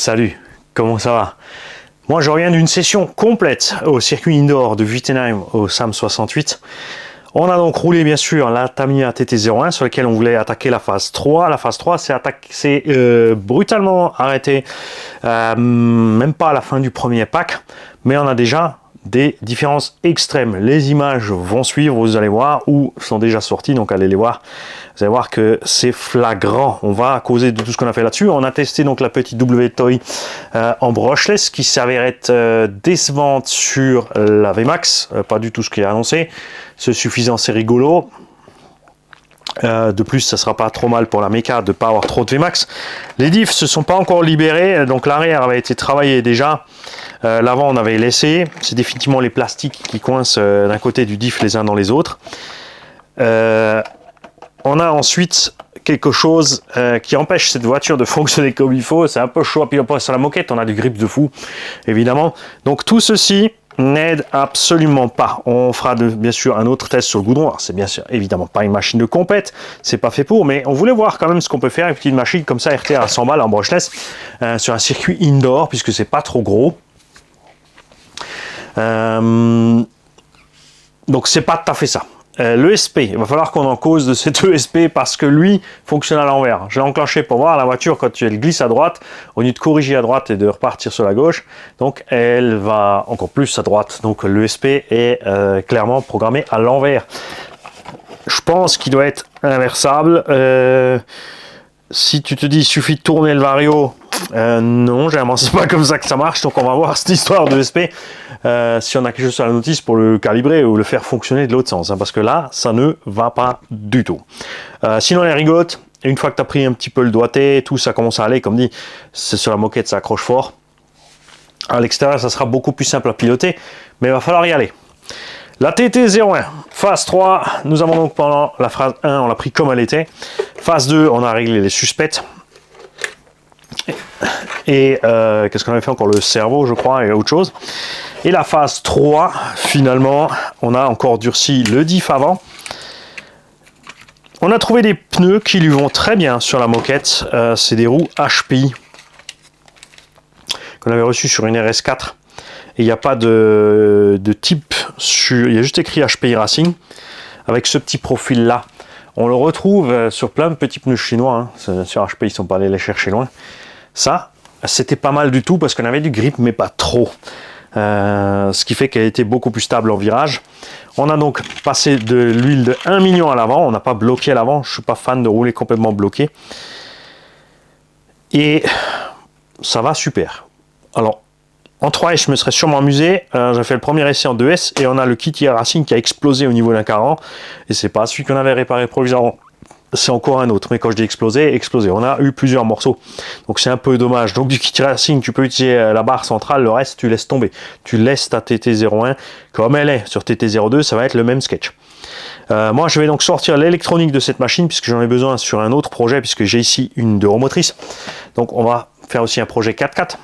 Salut, comment ça va? Moi je reviens d'une session complète au circuit indoor de Wittenheim au SAM 68. On a donc roulé bien sûr la Tamiya TT01 sur laquelle on voulait attaquer la phase 3. La phase 3 c'est brutalement arrêté, même pas à la fin du premier pack, mais on a déjà des différences extrêmes. Les images vont suivre, vous allez voir, ou sont déjà sorties, donc allez les voir. Vous allez voir que c'est flagrant. On va causer de tout ce qu'on a fait là-dessus. On a testé donc la petite W-Toy en brushless qui s'avère être décevante sur la VMAX, pas du tout ce qui est annoncé. C'est suffisant, c'est rigolo. De plus, ça sera pas trop mal pour la méca de pas avoir trop de VMAX. Les diffs se sont pas encore libérés, donc l'arrière avait été travaillé déjà. L'avant on avait laissé. C'est définitivement les plastiques qui coincent d'un côté du diff les uns dans les autres. On a ensuite quelque chose qui empêche cette voiture de fonctionner comme il faut. C'est un peu chaud à pied sur la moquette. On a du grip de fou, évidemment. Donc tout ceci n'aide absolument pas. On fera bien sûr un autre test sur le goudron. C'est bien sûr évidemment pas une machine de compète, c'est pas fait pour, mais on voulait voir quand même ce qu'on peut faire. Une petite machine comme ça, RT à 100 balles en brushless sur un circuit indoor, puisque c'est pas trop gros. Donc c'est pas tout à fait ça. L'ESP, il va falloir qu'on en cause de cet ESP parce que lui fonctionne à l'envers. Je l'ai enclenché pour voir la voiture quand elle glisse à droite, au lieu de corriger à droite et de repartir sur la gauche, donc elle va encore plus à droite. Donc l'ESP est clairement programmé à l'envers. Je pense qu'il doit être inversable. Si tu te dis il suffit de tourner le vario, non, généralement c'est pas comme ça que ça marche, donc on va voir cette histoire de SP si on a quelque chose sur la notice pour le calibrer ou le faire fonctionner de l'autre sens, hein, parce que là ça ne va pas du tout. Sinon les rigottes, une fois que tu as pris un petit peu le doigté, tout ça commence à aller, comme dit, c'est sur la moquette, ça accroche fort. À l'extérieur ça sera beaucoup plus simple à piloter, mais il va falloir y aller. La TT01, phase 3, nous avons donc pendant la phase 1, on l'a pris comme elle était. Phase 2, on a réglé les suspects. Et qu'est-ce qu'on avait fait encore? Le cerveau, je crois, et autre chose. Et la phase 3, finalement, on a encore durci le diff avant. On a trouvé des pneus qui lui vont très bien sur la moquette. C'est des roues HPI qu'on avait reçues sur une RS4. Et il n'y a pas de type, il y a juste écrit HPI Racing avec ce petit profil là. On le retrouve sur plein de petits pneus chinois, hein. Sur HPI ils ne sont pas allés les chercher loin. Ça, c'était pas mal du tout parce qu'on avait du grip mais pas trop. Ce qui fait qu'elle était beaucoup plus stable en virage. On a donc passé de l'huile de 1 million à l'avant, on n'a pas bloqué à l'avant, je ne suis pas fan de rouler complètement bloqué. Et ça va super. Alors, en 3S, je me serais sûrement amusé. J'ai fait le premier essai en 2S et on a le kit Racing qui a explosé au niveau d'un carran. Et c'est pas celui qu'on avait réparé provisoirement. C'est encore un autre. Mais quand je dis explosé, explosé. On a eu plusieurs morceaux. Donc c'est un peu dommage. Donc du kit Racing, tu peux utiliser la barre centrale. Le reste, tu laisses tomber. Tu laisses ta TT01 comme elle est. Sur TT02, ça va être le même sketch. Moi, je vais donc sortir l'électronique de cette machine puisque j'en ai besoin sur un autre projet puisque j'ai ici une de remotrice. Donc on va faire aussi un projet 4x4.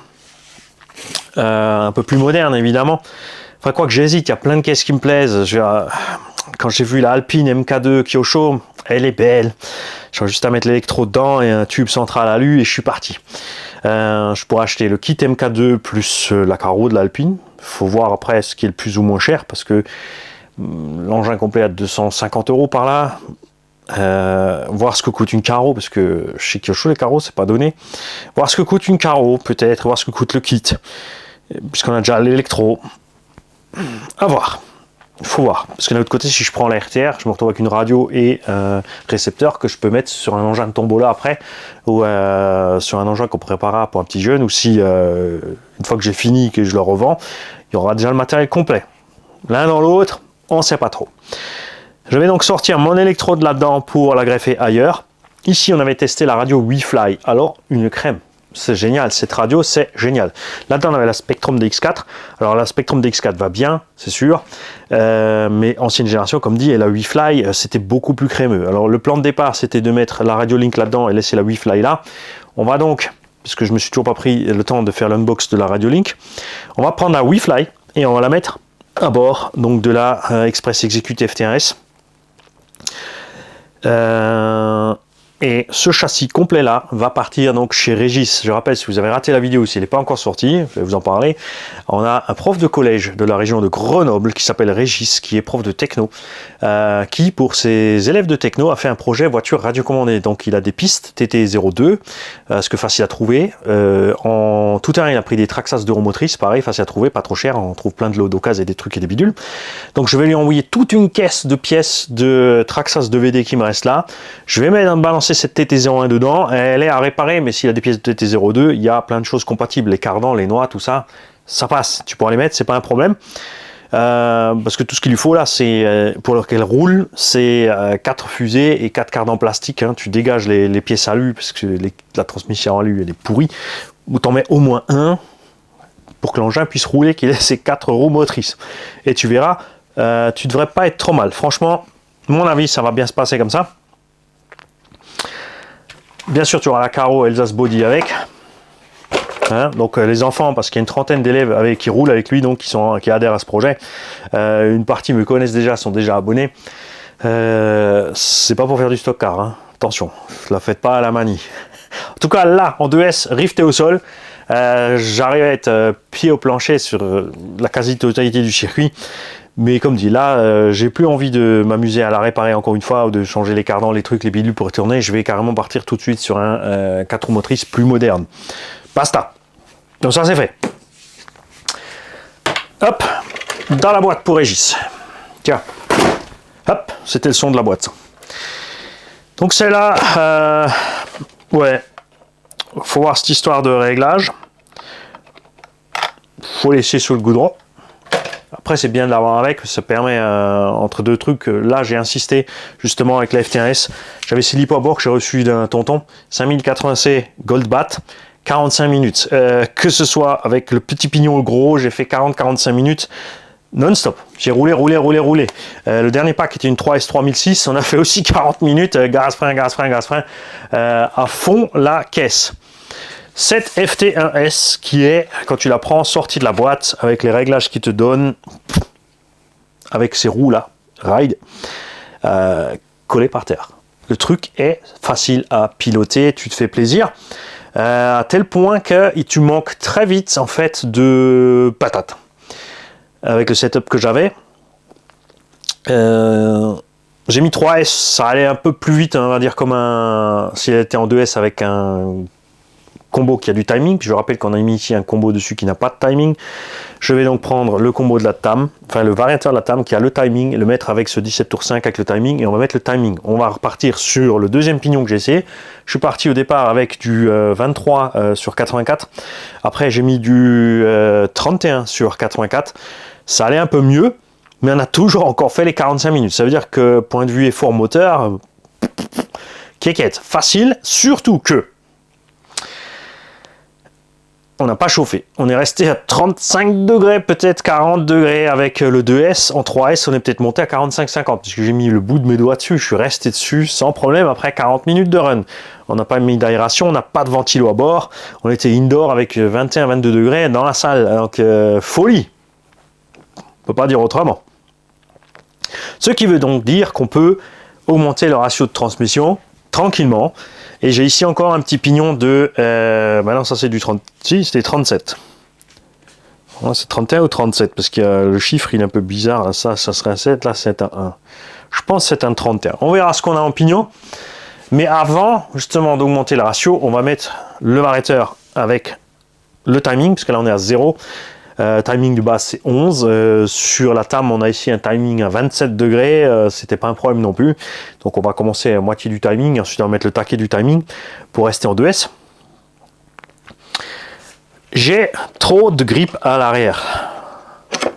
Un peu plus moderne évidemment. Enfin quoi que j'hésite, il y a plein de caisses qui me plaisent. Quand j'ai vu la Alpine MK2 Kyosho, elle est belle. J'ai juste à mettre l'électro dedans et un tube central à lui et je suis parti. Je pourrais acheter le kit MK2 plus la carreau de l'Alpine. Il faut voir après ce qui est le plus ou moins cher parce que l'engin complet à 250 € par là. Voir ce que coûte une carreau parce que chez Kyosho les carreaux c'est pas donné. Voir ce que coûte une carreau peut-être, voir ce que coûte le kit puisqu'on a déjà l'électro. À voir. Il faut voir. Parce que de l'autre côté, si je prends la RTR, je me retrouve avec une radio et un récepteur que je peux mettre sur un engin de tombola après, ou sur un engin qu'on préparera pour un petit jeune, ou si une fois que j'ai fini, que je le revends, il y aura déjà le matériel complet. L'un dans l'autre, on ne sait pas trop. Je vais donc sortir mon électrode là-dedans pour la greffer ailleurs. Ici, on avait testé la radio WeFly. Alors, une crème. C'est génial, cette radio, c'est génial. Là-dedans, on avait la Spectrum DX4. Alors, la Spectrum DX4 va bien, c'est sûr. Mais ancienne génération, comme dit, et la WeFly, c'était beaucoup plus crémeux. Alors, le plan de départ, c'était de mettre la Radio Link là-dedans et laisser la WeFly là. On va donc, puisque je me suis toujours pas pris le temps de faire l'unbox de la Radio Link, on va prendre la WeFly et on va la mettre à bord donc de la Express Execute FT1S. Et ce châssis complet là va partir donc chez Régis. Je rappelle, si vous avez raté la vidéo, s'il n'est pas encore sorti, je vais vous en parler. On a un prof de collège de la région de Grenoble qui s'appelle Régis, qui est prof de techno, qui pour ses élèves de techno a fait un projet voiture radiocommandée. Donc il a des pistes TT02, ce que facile à trouver. En tout terrain, il a pris des Traxas d'Euromotrice, pareil, facile à trouver, pas trop cher. On trouve plein de lots d'occasion et des trucs et des bidules. Donc je vais lui envoyer toute une caisse de pièces de Traxas 2VD qui me reste là. Je vais balancer cette TT01 dedans, elle est à réparer, mais s'il y a des pièces de TT02, il y a plein de choses compatibles, les cardans, les noix, tout ça, ça passe, tu pourras les mettre, c'est pas un problème. Parce que tout ce qu'il lui faut là, c'est pour qu'elle roule, c'est 4 fusées et 4 cardans plastiques, hein. Tu dégages les pièces alu, parce que la transmission alu elle est pourrie, ou t'en mets au moins un, pour que l'engin puisse rouler, qu'il ait ses 4 roues motrices. Et tu verras, tu devrais pas être trop mal. Franchement, mon avis, ça va bien se passer comme ça. Bien sûr, tu auras la Caro Elsace Body avec. Hein, donc les enfants, parce qu'il y a une trentaine d'élèves qui roulent avec lui, donc qui adhèrent à ce projet. Une partie me connaissent déjà, sont déjà abonnés. C'est pas pour faire du stock car, hein. Attention, ne la faites pas à la manie. En tout cas, là, en 2S, rifté au sol, j'arrive à être pied au plancher sur la quasi-totalité du circuit. Mais comme dit, là, j'ai plus envie de m'amuser à la réparer encore une fois, ou de changer les cardans, les trucs, les bidules pour tourner. Je vais carrément partir tout de suite sur un 4 roues motrices plus moderne. Basta. Donc ça, c'est fait. Hop, dans la boîte pour Régis. Tiens, hop, c'était le son de la boîte. Donc c'est là, ouais, faut voir cette histoire de réglage. Faut laisser sur le goudron. Après, c'est bien de l'avoir avec, ça permet, entre deux trucs, là j'ai insisté justement avec la FT1S, j'avais ces lipo-à-bord que j'ai reçu d'un tonton, 5080C Gold Bat, 45 minutes, que ce soit avec le petit pignon ou le gros, j'ai fait 40-45 minutes, non-stop, j'ai roulé. Le dernier pack était une 3S 3006, on a fait aussi 40 minutes, gaz-frein, à fond la caisse. Cette FT1S qui est, quand tu la prends, sortie de la boîte, avec les réglages qui te donnent, avec ces roues là, ride, collées par terre. Le truc est facile à piloter, tu te fais plaisir, à tel point que tu manques très vite en fait de patates. Avec le setup que j'avais, j'ai mis 3S, ça allait un peu plus vite, hein, on va dire comme si elle était en 2S avec un combo qui a du timing. Puis je rappelle qu'on a mis ici un combo dessus qui n'a pas de timing. Je vais donc prendre le combo de la TAM, enfin le variateur de la TAM qui a le timing, le mettre avec ce 17 tours 5 avec le timing, et on va mettre le timing. On va repartir sur le deuxième pignon que j'ai essayé. Je suis parti au départ avec du 23 sur 84. Après j'ai mis du 31 sur 84. Ça allait un peu mieux, mais on a toujours encore fait les 45 minutes. Ça veut dire que point de vue effort moteur, kékette, facile, surtout que on n'a pas chauffé. On est resté à 35 degrés, peut-être 40 degrés avec le 2S. En 3S, on est peut-être monté à 45-50, puisque j'ai mis le bout de mes doigts dessus. Je suis resté dessus sans problème après 40 minutes de run. On n'a pas mis d'aération, on n'a pas de ventilo à bord. On était indoor avec 21-22 degrés dans la salle. Donc, folie. On peut pas dire autrement. Ce qui veut donc dire qu'on peut augmenter le ratio de transmission tranquillement. Et j'ai ici encore un petit pignon de... maintenant ça c'est du 30... Si, c'était 37. Ouais, c'est 31 ou 37, parce que le chiffre il est un peu bizarre. Là, ça serait un 7, là c'est un 1. Je pense que c'est un 31. On verra ce qu'on a en pignon. Mais avant justement d'augmenter le ratio, on va mettre le variateur avec le timing, parce que là on est à 0. Timing du bas c'est 11, sur la TAM on a ici un timing à 27 degrés, c'était pas un problème non plus, donc on va commencer à moitié du timing, ensuite on va mettre le taquet du timing pour rester en 2S. J'ai trop de grip à l'arrière,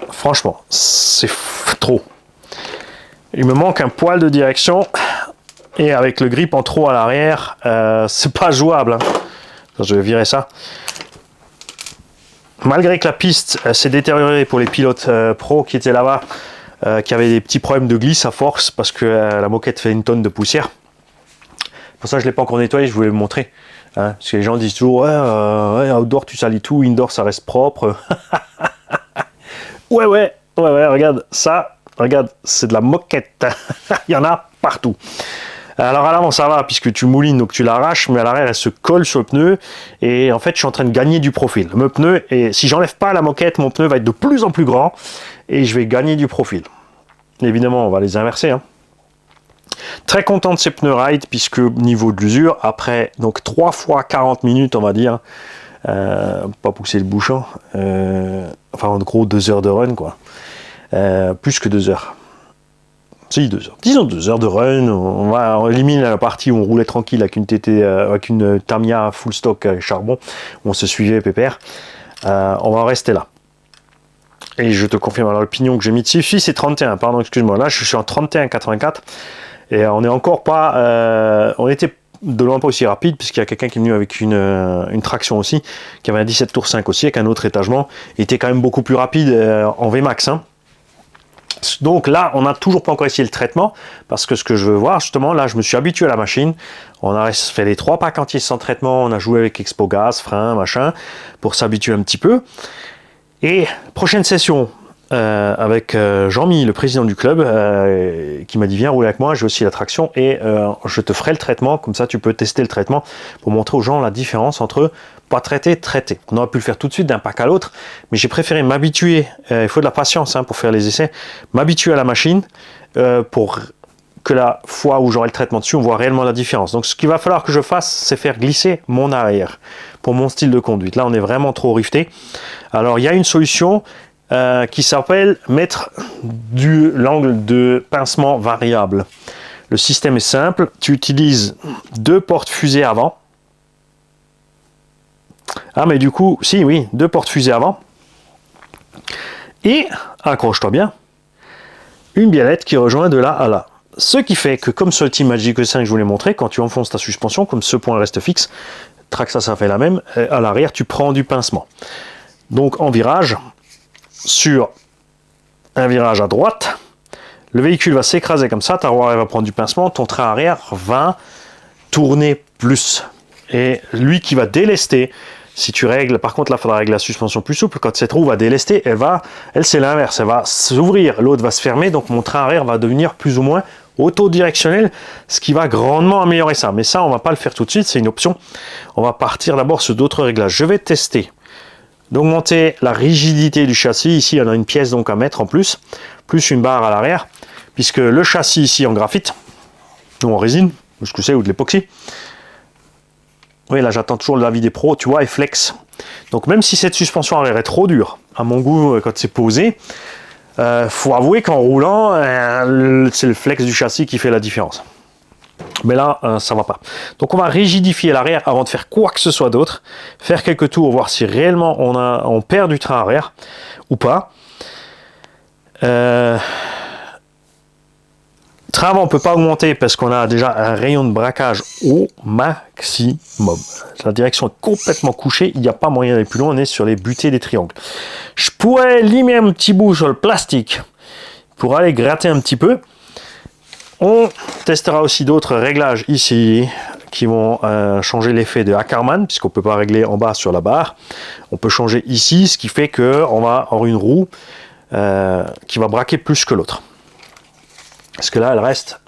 franchement c'est trop, il me manque un poil de direction et avec le grip en trop à l'arrière, c'est pas jouable, hein. Je vais virer ça. Malgré que la piste s'est détériorée pour les pilotes pro qui étaient là-bas, qui avaient des petits problèmes de glisse à force parce que la moquette fait une tonne de poussière. Pour ça, je ne l'ai pas encore nettoyé, je voulais vous montrer. Hein, parce que les gens disent toujours ouais, outdoor tu salis tout, indoor ça reste propre. ouais, regarde ça, regarde, c'est de la moquette. Il y en a partout. Alors à l'avant ça va puisque tu moulines donc tu l'arraches, mais à l'arrière elle se colle sur le pneu et en fait je suis en train de gagner du profil. Mon pneu, et si j'enlève pas la moquette, mon pneu va être de plus en plus grand et je vais gagner du profil. Évidemment on va les inverser. Hein. Très content de ces pneus ride puisque niveau de l'usure, après donc 3 fois 40 minutes on va dire, pas pousser le bouchon, enfin en gros 2 heures de run quoi, plus que 2 heures. Si, 2 heures. Disons 2 heures de run, on élimine la partie où on roulait tranquille avec une TT, avec une Tamiya full stock charbon, où on se suivait pépère. On va en rester là. Et je te confirme, alors le pignon que j'ai mis dessus, si c'est 31, pardon, excuse-moi, là je suis en 31,84, et on n'est encore pas, on était de loin pas aussi rapide, puisqu'il y a quelqu'un qui est venu avec une traction aussi, qui avait un 17 tours 5 aussi, avec un autre étagement, il était quand même beaucoup plus rapide en Vmax, hein. Donc là, on n'a toujours pas encore essayé le traitement, parce que ce que je veux voir, justement, là, je me suis habitué à la machine. On a fait les 3 packs entiers sans traitement, on a joué avec Expo Gaz, frein, machin, pour s'habituer un petit peu. Et prochaine session, avec Jean-Mi, le président du club, qui m'a dit viens rouler avec moi, j'ai aussi la traction, et je te ferai le traitement, comme ça tu peux tester le traitement, pour montrer aux gens la différence entre pas traité, traité. On aurait pu le faire tout de suite d'un pack à l'autre, mais j'ai préféré m'habituer, il faut de la patience hein, pour faire les essais, m'habituer à la machine, pour que la fois où j'aurai le traitement dessus, on voit réellement la différence. Donc ce qu'il va falloir que je fasse, c'est faire glisser mon arrière, pour mon style de conduite. Là on est vraiment trop rifté. Alors il y a une solution, qui s'appelle mettre l'angle de pincement variable. Le système est simple, tu utilises 2 portes fusées avant. Ah mais du coup, si oui, 2 portes fusées avant. Et, accroche-toi bien, une biellette qui rejoint de là à là. Ce qui fait que comme sur le Team Magic 5 je vous l'ai montré, quand tu enfonces ta suspension, comme ce point reste fixe, Traxa ça fait la même, à l'arrière tu prends du pincement. Donc en virage, sur un virage à droite, le véhicule va s'écraser comme ça, ta roue arrière va prendre du pincement, ton train arrière va tourner plus. Et lui qui va délester, si tu règles, par contre là il faudra régler la suspension plus souple, quand cette roue va délester, elle c'est l'inverse, elle va s'ouvrir, l'autre va se fermer, donc mon train arrière va devenir plus ou moins autodirectionnel, ce qui va grandement améliorer ça. Mais ça on va pas le faire tout de suite, c'est une option. On va partir d'abord sur d'autres réglages. Je vais tester d'augmenter la rigidité du châssis. Ici, on a une pièce donc à mettre en plus une barre à l'arrière, puisque le châssis ici en graphite, ou en résine, ce que c'est, ou de l'époxy. Oui, là j'attends toujours l'avis des pros, tu vois, est flex. Donc même si cette suspension arrière est trop dure, à mon goût, quand c'est posé, faut avouer qu'en roulant, c'est le flex du châssis qui fait la différence. Mais là, ça va pas. Donc on va rigidifier l'arrière avant de faire quoi que ce soit d'autre. Faire quelques tours, voir si réellement on perd du train arrière ou pas. Train avant, on peut pas augmenter parce qu'on a déjà un rayon de braquage au maximum. La direction est complètement couchée, il n'y a pas moyen d'aller plus loin, on est sur les butées des triangles. Je pourrais limer un petit bout sur le plastique pour aller gratter un petit peu. On testera aussi d'autres réglages ici qui vont changer l'effet de Ackermann, puisqu'on ne peut pas régler en bas sur la barre. On peut changer ici, ce qui fait qu'on va avoir une roue qui va braquer plus que l'autre. Parce que là, elle reste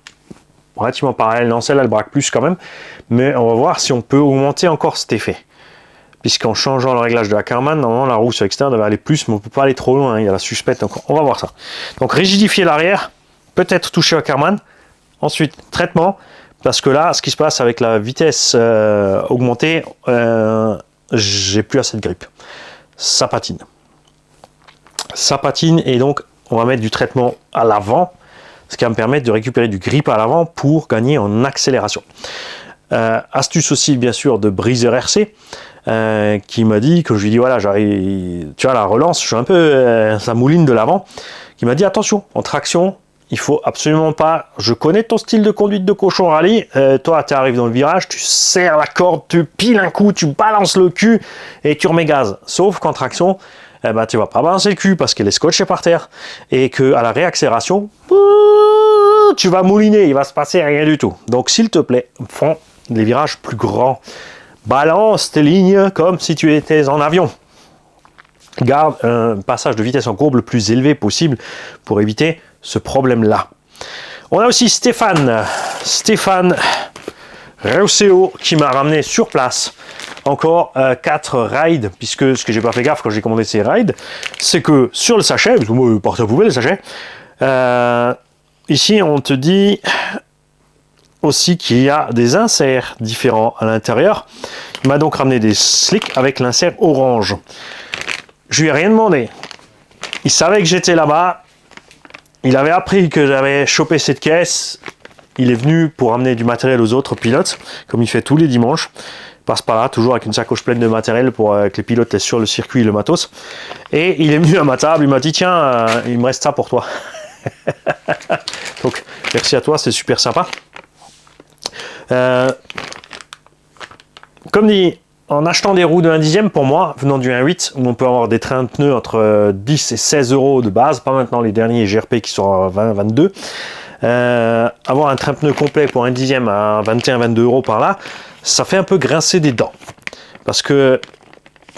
relativement parallèle. Non, celle-là, elle braque plus quand même. Mais on va voir si on peut augmenter encore cet effet. Puisqu'en changeant le réglage de Ackermann, normalement, la roue sur l'extérieur devrait aller plus, mais on ne peut pas aller trop loin. Hein, il y a la suspecte encore. On va voir ça. Donc, rigidifier l'arrière, peut-être toucher Ackermann. Ensuite, traitement, parce que là, ce qui se passe avec la vitesse augmentée, j'ai plus assez de grip. Ça patine. Ça patine et donc on va mettre du traitement à l'avant, ce qui va me permettre de récupérer du grip à l'avant pour gagner en accélération. Astuce aussi, bien sûr, de Breezer RC, qui m'a dit, que je lui dis, voilà, j'arrive, tu vois, la relance, je suis un peu, ça mouline de l'avant, qui m'a dit, attention, en traction, il faut absolument pas, je connais ton style de conduite de cochon rallye, toi tu arrives dans le virage, tu serres la corde, tu piles un coup, tu balances le cul et tu remets gaz. Sauf qu'en traction, eh ben, tu vas pas balancer le cul parce qu'elle est scotchée par terre et que à la réaccélération, tu vas mouliner, il va se passer rien du tout. Donc s'il te plaît, prends des virages plus grands. Balance tes lignes comme si tu étais en avion. Garde un passage de vitesse en courbe le plus élevé possible pour éviter ce problème-là. On a aussi Stéphane Rousseau qui m'a ramené sur place encore 4 rides, puisque ce que j'ai pas fait gaffe quand j'ai commandé ces rides, c'est que sur le sachet, parce que moi, par ça pouvait le sachet, ici on te dit aussi qu'il y a des inserts différents à l'intérieur. Il m'a donc ramené des slicks avec l'insert orange. Je lui ai rien demandé. Il savait que j'étais là-bas. Il avait appris que j'avais chopé cette caisse. Il est venu pour amener du matériel aux autres pilotes, comme il fait tous les dimanches. Il passe par là, toujours avec une sacoche pleine de matériel pour que les pilotes aient sur le circuit le matos. Et il est venu à ma table, il m'a dit tiens, il me reste ça pour toi. Donc merci à toi, c'est super sympa. Comme dit, en achetant des roues de 1/10, pour moi, venant du 1.8, où on peut avoir des trains de pneus entre 10 et 16 euros de base, pas maintenant les derniers GRP qui sont à 20-22, avoir un train de pneus complet pour 1/10 à 21-22 euros par là, ça fait un peu grincer des dents. Parce que,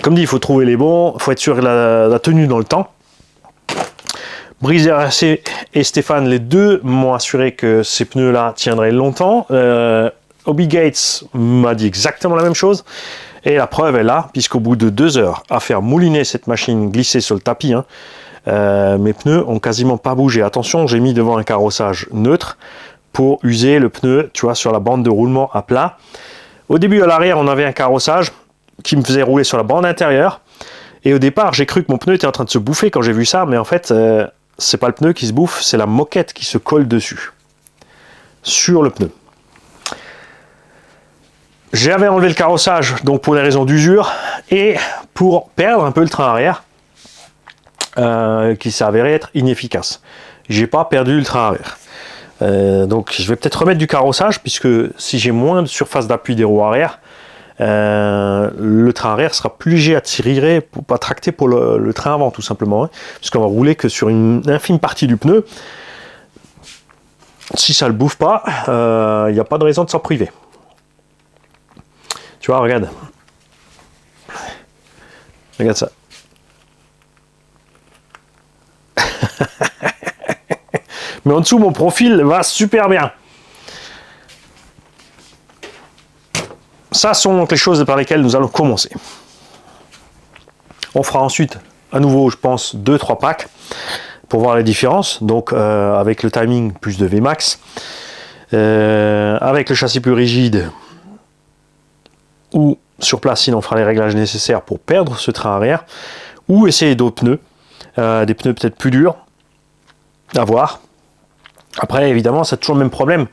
comme dit, il faut trouver les bons, il faut être sûr de la tenue dans le temps. Brice RC et Stéphane, les deux, m'ont assuré que ces pneus-là tiendraient longtemps. Obi Gates m'a dit exactement la même chose. Et la preuve est là, puisqu'au bout de 2 heures à faire mouliner cette machine glissée sur le tapis, mes pneus ont quasiment pas bougé. Attention, j'ai mis devant un carrossage neutre pour user le pneu, tu vois, sur la bande de roulement à plat. Au début, à l'arrière, on avait un carrossage qui me faisait rouler sur la bande intérieure. Et au départ, j'ai cru que mon pneu était en train de se bouffer quand j'ai vu ça, mais en fait, c'est pas le pneu qui se bouffe, c'est la moquette qui se colle dessus, sur le pneu. J'avais enlevé le carrossage, donc pour des raisons d'usure, et pour perdre un peu le train arrière, qui s'est avéré être inefficace. J'ai pas perdu le train arrière. Donc je vais peut-être remettre du carrossage, puisque si j'ai moins de surface d'appui des roues arrière, le train arrière sera plus léger à tirer, pour pas tracter pour le train avant, tout simplement, puisqu'on va rouler que sur une infime partie du pneu. Si ça le bouffe pas, il n'y a pas de raison de s'en priver. Tu vois, regarde. Regarde ça. Mais en dessous, mon profil va super bien. Ça sont donc les choses par lesquelles nous allons commencer. On fera ensuite, à nouveau, je pense, 2-3 packs pour voir les différences. Donc, avec le timing plus de Vmax, avec le châssis plus rigide, ou sur place, sinon on fera les réglages nécessaires pour perdre ce train arrière, ou essayer d'autres pneus, des pneus peut-être plus durs, à voir. Après, évidemment, c'est toujours le même problème.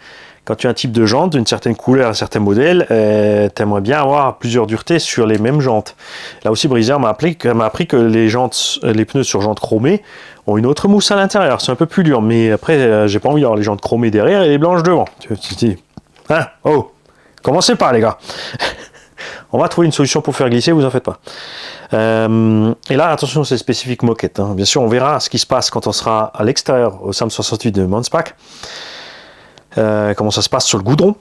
Quand tu as un type de jante d'une certaine couleur, un certain modèle, tu aimerais bien avoir plusieurs duretés sur les mêmes jantes. Là aussi, Breezer m'a appris que les pneus sur jantes chromées ont une autre mousse à l'intérieur. C'est un peu plus dur, mais après, j'ai pas envie d'avoir les jantes chromées derrière et les blanches devant. Tu te dis, hein, oh, commencez pas, les gars. On va trouver une solution pour faire glisser, vous en faites pas. Et là, attention, c'est spécifique moquette. Bien sûr, on verra ce qui se passe quand on sera à l'extérieur au SAM 68 de Manspack. Comment ça se passe sur le goudron.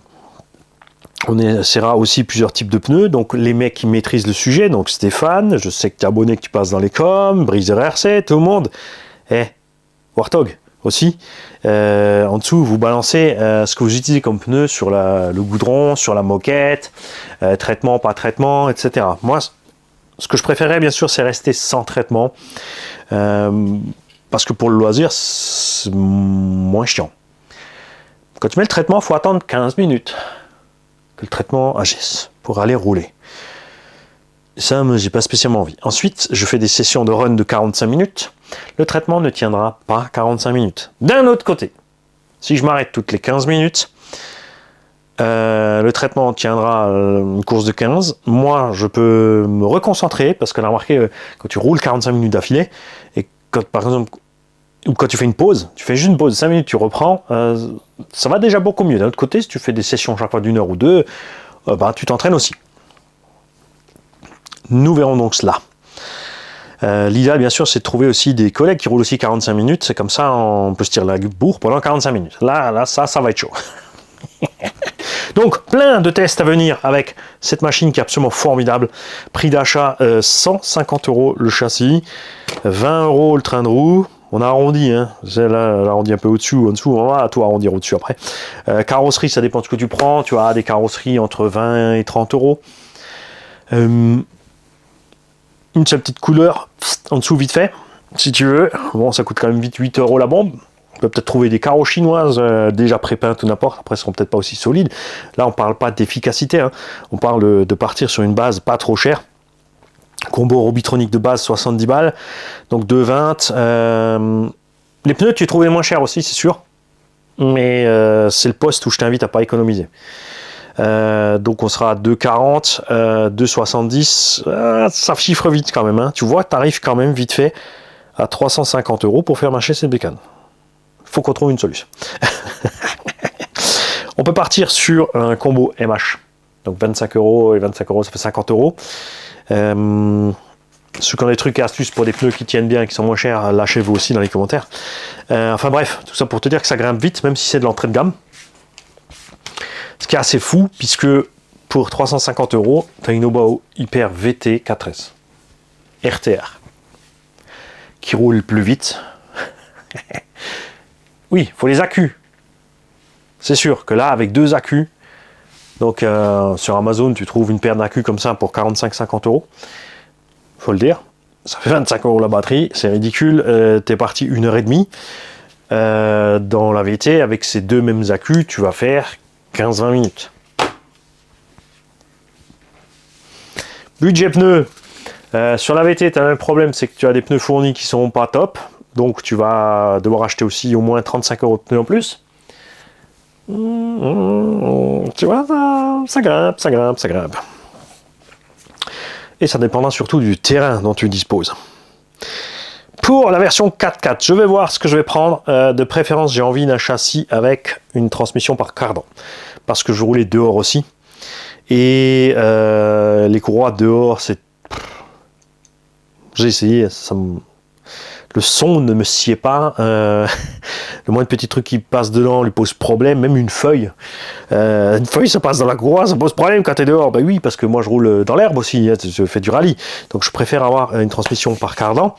On essaiera aussi plusieurs types de pneus. Donc, les mecs qui maîtrisent le sujet, donc Stéphane, je sais que tu es abonné, que tu passes dans les coms, Breezer RC, tout le monde. Warthog aussi. En dessous, vous balancez ce que vous utilisez comme pneu sur le goudron, sur la moquette, traitement, pas traitement, etc. Moi, ce que je préférerais, bien sûr, c'est rester sans traitement. Parce que pour le loisir, c'est moins chiant. Quand tu mets le traitement, il faut attendre 15 minutes que le traitement agisse pour aller rouler. Ça, j'ai pas spécialement envie. Ensuite, je fais des sessions de run de 45 minutes. Le traitement ne tiendra pas 45 minutes. D'un autre côté, si je m'arrête toutes les 15 minutes, le traitement tiendra une course de 15. Moi, je peux me reconcentrer parce qu'on a remarqué quand tu roules 45 minutes d'affilée et quand, par exemple, ou quand tu fais une pause, tu fais juste une pause de 5 minutes, tu reprends, ça va déjà beaucoup mieux. D'un autre côté, si tu fais des sessions chaque fois d'une heure ou deux, tu t'entraînes aussi. Nous verrons donc cela. L'idéal, bien sûr, c'est de trouver aussi des collègues qui roulent aussi 45 minutes. C'est comme ça, on peut se tirer la bourre pendant 45 minutes. Là, ça va être chaud. Donc, plein de tests à venir avec cette machine qui est absolument formidable. Prix d'achat 150 € le châssis, 20 € le train de roue. On a arrondi, hein. Là, on arrondit un peu au-dessus ou en dessous. On va tout arrondir au-dessus après. Carrosserie, ça dépend de ce que tu prends. Tu as des carrosseries entre 20 et 30 euros. Une seule petite couleur en dessous, vite fait, si tu veux. Bon, ça coûte quand même vite 8 euros la bombe. On peut peut-être trouver des carreaux chinoises déjà pré-peintes ou n'importe. Après, elles seront peut-être pas aussi solides. Là, on parle pas d'efficacité. Hein. On parle de partir sur une base pas trop chère. Combo Robitronic de base, 70 balles. Donc 2,20. Les pneus, tu les trouves les moins chers aussi, c'est sûr. Mais c'est le poste où je t'invite à pas économiser. Donc on sera à 2,40, 2,70. Ça chiffre vite quand même. Hein. Tu vois, tu arrives quand même vite fait à 350 euros pour faire marcher cette bécane. Faut qu'on trouve une solution. On peut partir sur un combo MH. Donc 25 euros et 25 euros, ça fait 50 euros. Ceux qui ont des trucs et astuces pour des pneus qui tiennent bien et qui sont moins chers, lâchez-vous aussi dans les commentaires. Enfin bref, tout ça pour te dire que ça grimpe vite, même si c'est de l'entrée de gamme. Ce qui est assez fou, puisque pour 350 euros, tu as une Obao Hyper VT 4S RTR qui roule plus vite. Oui, il faut les accus. C'est sûr que là, avec 2 accus, donc sur Amazon, tu trouves une paire d'accus comme ça pour 45-50 euros. Faut le dire. Ça fait 25 euros la batterie, c'est ridicule. T'es parti 1h30 dans la VT. Avec ces 2 mêmes accus, tu vas faire 15-20 minutes. Budget pneus. Sur la VT, tu as un problème, c'est que tu as des pneus fournis qui sont pas top. Donc tu vas devoir acheter aussi au moins 35 euros de pneus en plus. Tu vois, ça grimpe, ça grimpe, ça grimpe. Et ça dépendra surtout du terrain dont tu disposes. Pour la version 4x4, je vais voir ce que je vais prendre. De préférence, j'ai envie d'un châssis avec une transmission par cardan. Parce que je roulais dehors aussi. Et les courroies dehors, c'est... J'ai essayé, le son ne me sied pas. Le moindre petit truc qui passe dedans lui pose problème, même une feuille. Une feuille, ça passe dans la courroie, ça pose problème quand tu es dehors. Ben oui, parce que moi je roule dans l'herbe aussi, hein, je fais du rallye. Donc je préfère avoir une transmission par cardan.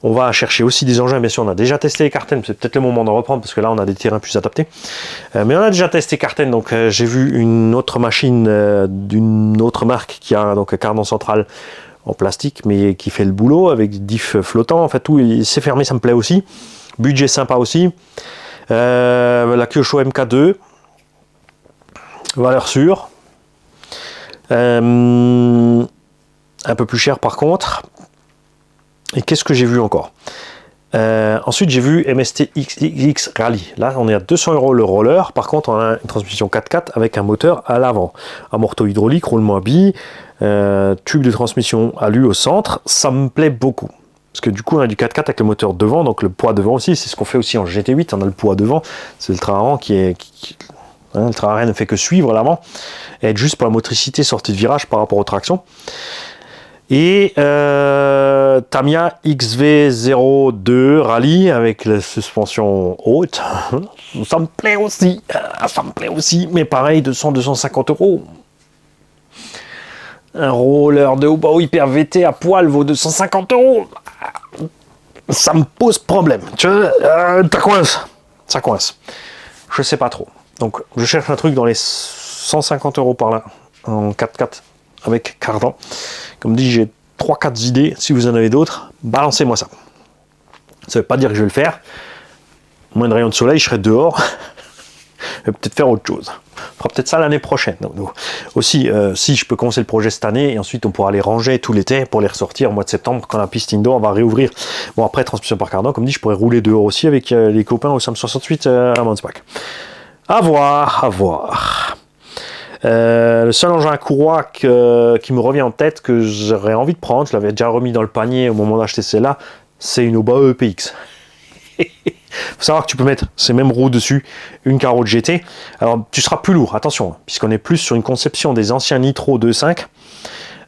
On va chercher aussi des engins, bien sûr, on a déjà testé les Carten, c'est peut-être le moment d'en reprendre parce que là on a des terrains plus adaptés. Mais on a déjà testé Carten, donc j'ai vu une autre machine d'une autre marque qui a donc un cardan central en plastique, mais qui fait le boulot avec des diffs flottants. En fait, tout c'est fermé, ça me plaît aussi. Budget sympa aussi. La Kyosho MK2, valeur sûre. Un peu plus cher par contre. Et qu'est-ce que j'ai vu encore? Ensuite, j'ai vu MST XX Rally. Là, on est à 200 euros le roller. Par contre, on a une transmission 4x4 avec un moteur à l'avant. Amorto hydraulique, roulement à billes, tube de transmission alu au centre. Ça me plaît beaucoup. Parce que du coup, on a du 4x4 avec le moteur devant, donc le poids devant aussi. C'est ce qu'on fait aussi en GT8. On a le poids devant. C'est le train avant qui est... le train arrière ne fait que suivre l'avant. Et être juste pour la motricité sortie de virage par rapport aux tractions. Et Tamiya XV02 Rally avec la suspension haute, ça me plaît aussi, mais pareil, 200-250 euros. Un roller de Obao Hyper VT à poil vaut 250 euros. Ça me pose problème. Tu vois, ça coince. Je sais pas trop. Donc je cherche un truc dans les 150 euros par là, en 4x4 avec cardan. Comme dit, j'ai 3-4 idées. Si vous en avez d'autres, balancez-moi ça. Ça ne veut pas dire que je vais le faire. Moins de rayons de soleil, je serai dehors. Je vais peut-être faire autre chose. On fera peut-être ça l'année prochaine. Donc, aussi, si je peux commencer le projet cette année, et ensuite on pourra les ranger tout l'été pour les ressortir au mois de septembre quand la piste indoor va réouvrir. Bon, après, transmission par cardan, comme dit, je pourrais rouler dehors aussi avec les copains au Sam 68 à Manspack. À voir, à voir. Le seul engin à courroie qui me revient en tête, que j'aurais envie de prendre, je l'avais déjà remis dans le panier au moment d'acheter celle-là, c'est une Obao EPX. Faut savoir que tu peux mettre ces mêmes roues dessus, une carreau de GT. Alors tu seras plus lourd, attention, puisqu'on est plus sur une conception des anciens Nitro 2.5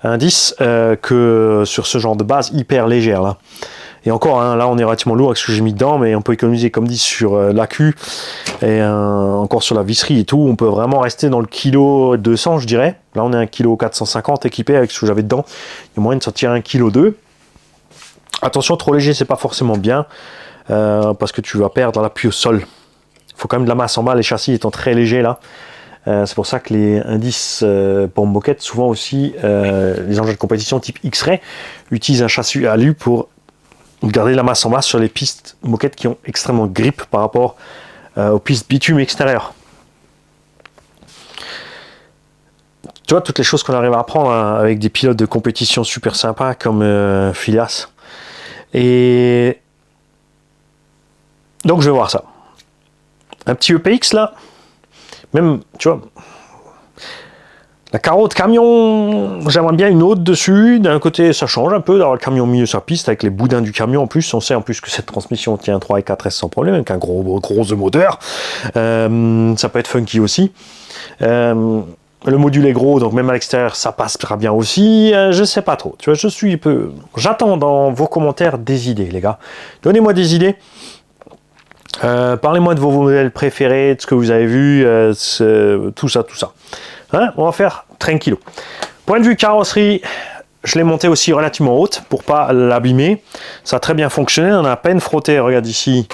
indice que sur ce genre de base hyper légère là. Et encore, hein, là on est relativement lourd avec ce que j'ai mis dedans, mais on peut économiser comme dit sur l'accu et encore sur la visserie et tout. On peut vraiment rester dans le kilo 200, je dirais. Là on est 1 kilo 450 équipé avec ce que j'avais dedans. Il y a moyen de sortir 1 kilo 2. Attention, trop léger c'est pas forcément bien. parce que tu vas perdre l'appui au sol. Il faut quand même de la masse en bas, les châssis étant très légers là. C'est pour ça que les indices pour moquette, souvent aussi, les engins de compétition type X-Ray utilisent un châssis alu pour garder la masse en bas sur les pistes moquettes qui ont extrêmement grip par rapport aux pistes bitume extérieures. Tu vois, toutes les choses qu'on arrive à apprendre hein, avec des pilotes de compétition super sympas comme Phileas. Et donc je vais voir ça. Un petit EPX là, même, tu vois, la carreau de camion, j'aimerais bien une autre dessus. D'un côté, ça change un peu d'avoir le camion au milieu de sa piste avec les boudins du camion en plus. On sait en plus que cette transmission tient 3 et 4S sans problème, avec un gros moteur. Ça peut être funky aussi. Le module est gros, donc même à l'extérieur, ça passera bien aussi. Je sais pas trop. Tu vois, j'attends dans vos commentaires des idées, les gars. Donnez-moi des idées. Parlez-moi de vos modèles préférés, de ce que vous avez vu, tout ça. Hein, on va faire tranquillo. Point de vue carrosserie, je l'ai monté aussi relativement haute pour pas l'abîmer. Ça a très bien fonctionné, on a à peine frotté, regarde ici,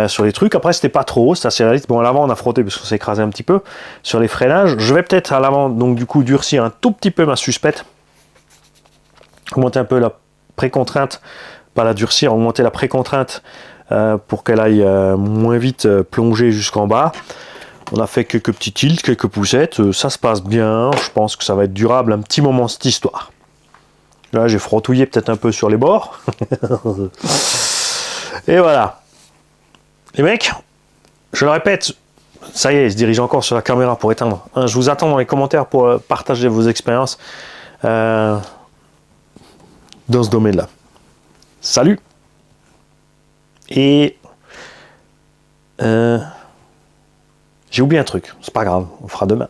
sur les trucs. Après, c'était pas trop haut, c'est assez réaliste. Bon, à l'avant, on a frotté parce qu'on s'est écrasé un petit peu sur les freinages. Je vais peut-être à l'avant, donc du coup, durcir un tout petit peu ma suspette. Augmenter un peu la précontrainte, pas la durcir, augmenter la précontrainte pour qu'elle aille moins vite plonger jusqu'en bas. On a fait quelques petits tilts, quelques poussettes, ça se passe bien, je pense que ça va être durable un petit moment cette histoire. Là j'ai frottouillé peut-être un peu sur les bords. Et voilà. Les mecs, je le répète, ça y est, il se dirige encore sur la caméra pour éteindre. Je vous attends dans les commentaires pour partager vos expériences dans ce domaine-là. Salut. Et j'ai oublié un truc, c'est pas grave, on fera demain.